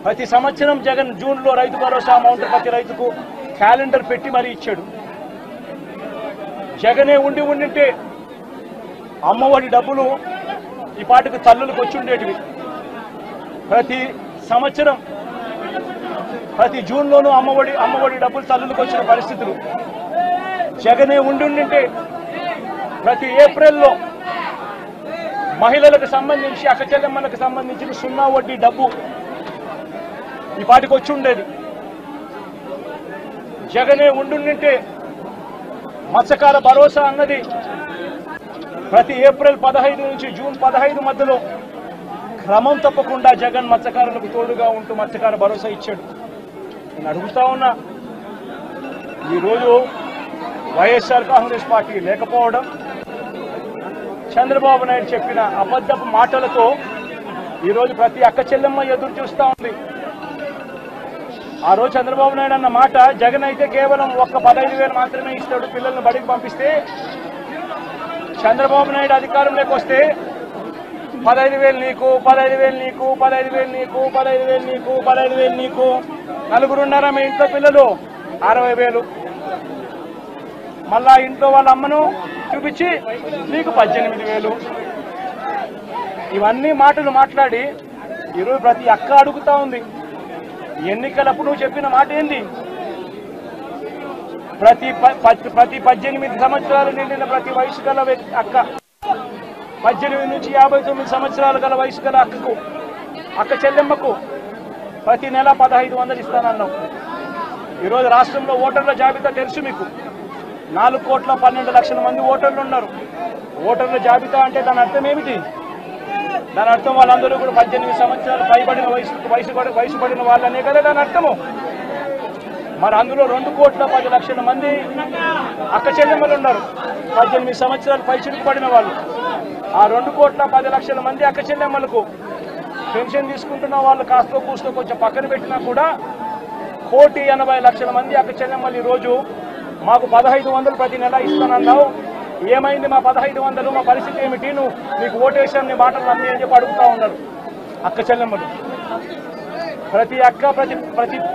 ప్రతి సంవత్సరం జగన్ జూన్లో రైతు భరోసా అమౌంట్ ప్రతి రైతుకు క్యాలెండర్ పెట్టి మరీ ఇచ్చాడు. జగనే ఉండింటే అమ్మఒడి డబ్బులు ఈ పాటికి తల్లులకు వచ్చి ఉండేటివి. ప్రతి సంవత్సరం ప్రతి జూన్లోనూ అమ్మఒడి డబ్బులు తల్లులకు వచ్చిన పరిస్థితులు. జగనే ఉండింటే ప్రతి ఏప్రిల్లో మహిళలకు సంబంధించి అక్క చెల్లెమ్మలకు సంబంధించిన 0 వడ్డీ డబ్బు ఈ పాటికి వచ్చి ఉండేది. జగనే ఉండింటే మత్స్యకార భరోసా అన్నది ప్రతి ఏప్రిల్ 15 నుంచి జూన్ 15 మధ్యలో క్రమం తప్పకుండా జగన్ మత్స్యకారులకు తోడుగా ఉంటూ మత్స్యకార భరోసా ఇచ్చాడు. నేను అడుగుతా ఉన్నా, ఈరోజు వైఎస్ఆర్ కాంగ్రెస్ పార్టీ లేకపోవడం, చంద్రబాబు నాయుడు చెప్పిన అబద్ధపు మాటలతో ఈరోజు ప్రతి అక్క చెల్లెమ్మ ఎదురు చూస్తా ఉంది. ఆ రోజు చంద్రబాబు నాయుడు అన్న మాట, జగన్ అయితే కేవలం 15,000 మాత్రమే ఇస్తాడు పిల్లల్ని బడికి పంపిస్తే, చంద్రబాబు నాయుడు అధికారంలోకి వస్తే 15,000 నీకు, 15,000 నీకు, 15,000 నీకు, 15,000 నీకు, 15,000 నీకు, నలుగురున్నారా మీ ఇంట్లో పిల్లలు 60,000, మళ్ళా ఇంట్లో వాళ్ళ అమ్మను చూపించి నీకు 18,000. ఇవన్నీ మాటలు మాట్లాడి ఈరోజు ప్రతి అక్క అడుగుతా ఉంది. ఎన్నికలప్పుడు నువ్వు చెప్పిన మాట ఏంది? ప్రతి 18 సంవత్సరాలు నిండిన ప్రతి వయసు గల అక్క, 18 నుంచి 59 సంవత్సరాలు గల వయసు గల అక్క చెల్లెమ్మకు ప్రతి నెల 1,500 ఇస్తానన్నావు. ఈరోజు రాష్ట్రంలో ఓటర్ల జాబితా తెలుసు మీకు. 4,12,00,000 మంది ఓటర్లు ఉన్నారు. ఓటర్ల జాబితా అంటే దాని అర్థం ఏమిటి? దాని అర్థం వాళ్ళందరూ కూడా 18 సంవత్సరాలు పైబడిన వయసు పడిన వాళ్ళనే కదా దాని అర్థము. మరి అందులో 2,10,00,000 మంది అక్క చెల్లెమ్మలు ఉన్నారు, 18 సంవత్సరాలు పైచిలుకు పడిన వాళ్ళు. ఆ 2,10,00,000 మంది అక్క చెల్లెమ్మలకు పెన్షన్ తీసుకుంటున్న వాళ్ళు కాస్తో కూస్తో కొంచెం పక్కన పెట్టినా కూడా 1,80,00,000 మంది అక్క చెల్లెమ్మలు ఈరోజు మాకు 1,500 ప్రతి నెల ఇస్తానన్నావు, ఏమైంది మా 1,500, మా పరిస్థితి ఏమిటి, నీకు ఓటేసాను నీ మాటలు నమ్మి అని చెప్పి అడుగుతా ఉన్నారు అక్క చెల్లెమ్మలు. ప్రతి అక్క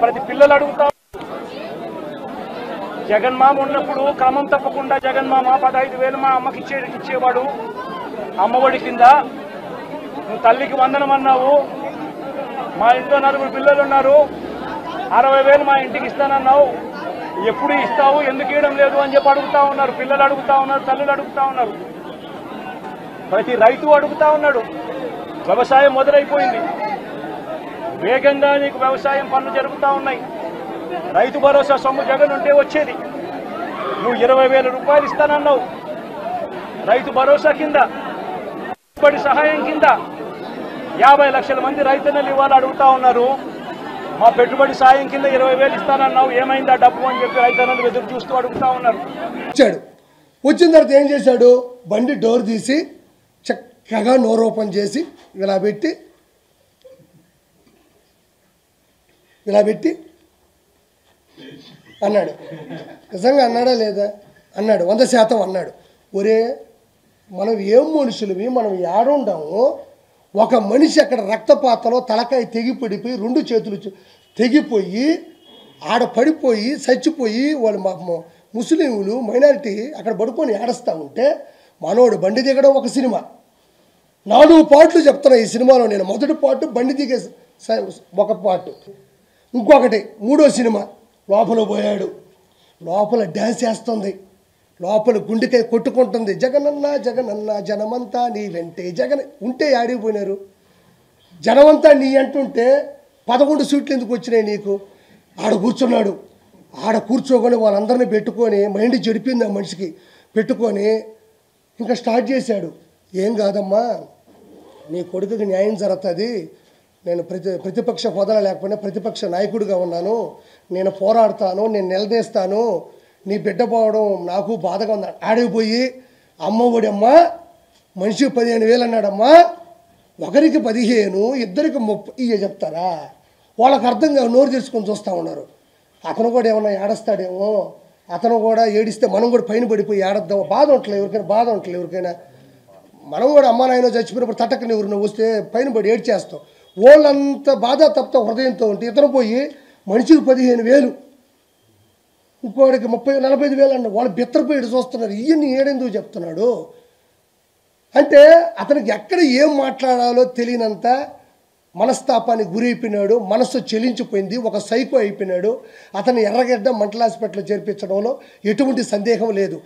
ప్రతి పిల్లలు అడుగుతా. జగన్మామ ఉన్నప్పుడు క్రమం తప్పకుండా జగన్మామ 15,000 మా అమ్మకి ఇచ్చేవాడు అమ్మఒడి కింద. నువ్వు తల్లికి వందనం అన్నావు, మా ఇంట్లో 9 పిల్లలు ఉన్నారు, 60,000 మా ఇంటికి ఇస్తానన్నావు, ఎప్పుడు ఇస్తావు, ఎందుకు ఇవ్వడం లేదు అని చెప్పి అడుగుతా ఉన్నారు. పిల్లలు అడుగుతా ఉన్నారు, తల్లులు అడుగుతా ఉన్నారు, ప్రతి రైతు అడుగుతా ఉన్నాడు. వ్యవసాయం మొదలైపోయింది, వేగంగా నీకు వ్యవసాయం పనులు జరుగుతూ ఉన్నాయి. రైతు భరోసా సొమ్ము జగన్ ఉంటే వచ్చేది. నువ్వు 20,000 రూపాయలు ఇస్తానన్నావు రైతు భరోసా కింద. పెట్టుబడి సహాయం కింద 50 లక్షల మంది రైతన్నలు ఇవాళ అడుగుతా ఉన్నారు, మా పెట్టుబడి సాయం కింద 20,000 ఇస్తానన్నావు, ఏమైందా డబ్బు అని చెప్పి రైతన్నలు ఎదురు చూస్తూ అడుగుతా ఉన్నారు. వచ్చాడు, వచ్చిన తర్వాత ఏం చేశాడు? బండి డోర్ తీసి చక్కగా నోరు ఓపెన్ చేసి ఇలా పెట్టి అన్నాడు. నిజంగా అన్నాడా లేదా? అన్నాడు, 100% అన్నాడు. ఒరే మనం ఏం మనుషులవి, మనం ఏడుండాము? ఒక మనిషి అక్కడ రక్తపాతలో తలకాయ తెగిపడిపోయి 2 చేతులు తెగిపోయి ఆడ పడిపోయి చచ్చిపోయి వాళ్ళు ముస్లింలు మైనారిటీ అక్కడ పడుకొని ఏడుస్తూ ఉంటే మనోడు బండి దిగడం ఒక సినిమా. 4 పార్ట్లు చెప్తున్నా ఈ సినిమాలో నేను. మొదటి పార్ట్ బండి దిగే ఒక పార్ట్, ఇంకొకటి 3వ సినిమా లోపల పోయాడు, లోపల డ్యాన్స్ చేస్తుంది, లోపల గుండెకాయ కొట్టుకుంటుంది, జగనన్న జగనన్న జనమంతా నీ వెంటే. జగన్ ఉంటే ఆడిపోయినారు, జనమంతా నీ అంటుంటే 11 సీట్లు ఎందుకు వచ్చినాయి నీకు? ఆడ కూర్చున్నాడు, ఆడ కూర్చోకొని వాళ్ళందరినీ పెట్టుకొని మైండ్ చెడిపింది ఆ మనిషికి పెట్టుకొని ఇంకా స్టార్ట్ చేశాడు. ఏం కాదమ్మా, నీ కొడుకుకి న్యాయం జరుగుతుంది, నేను ప్రతిపక్ష హోదా లేకపోయినా ప్రతిపక్ష నాయకుడిగా ఉన్నాను, నేను పోరాడతాను, నేను నిలదీస్తాను, నీ బిడ్డ పోవడం నాకు బాధగా ఉంది. ఆడిపోయి అమ్మఒడి అమ్మ మనిషికి 15,000 అన్నాడమ్మా, ఒకరికి 15, ఇద్దరికి 30 చెప్తారా? వాళ్ళకి అర్థం కాదు, నోరు తెరుచుకొని చూస్తూ ఉన్నారు. అతను కూడా ఏమన్నా ఏడుస్తాడేమో, అతను కూడా ఏడిస్తే మనం కూడా పైన పడిపోయి ఏడద్దాం. బాధ ఉండట్లేదు ఎవరికైనా, బాధ ఉండట్లేదు ఎవరికైనా. మనం కూడా అమ్మ నాయన చచ్చిపోయినప్పుడు తట్టకని ఎవరిని వస్తే పైన పడి ఏడ్చేస్తాం. వాళ్ళంత బాధాతప్త హృదయంతో ఉంటే ఇతను పోయి మనిషికి 15,000 ఇంకోడికి 30-45,000 అన్న వాళ్ళు బిత్తరపోయి చూస్తున్నారు. ఇవన్నీ ఏడెందుకు చెప్తున్నాడు అంటే అతనికి ఎక్కడ ఏం మాట్లాడాలో తెలియనంత మనస్తాపానికి గురైపోయినాడు. మనస్సు చెలించిపోయింది. ఒక సైకో అయిపోయినాడు. అతను ఎర్రగడ్డ మెంటల్ హాస్పిటల్లో చేర్పించడంలో ఎటువంటి సందేహం లేదు.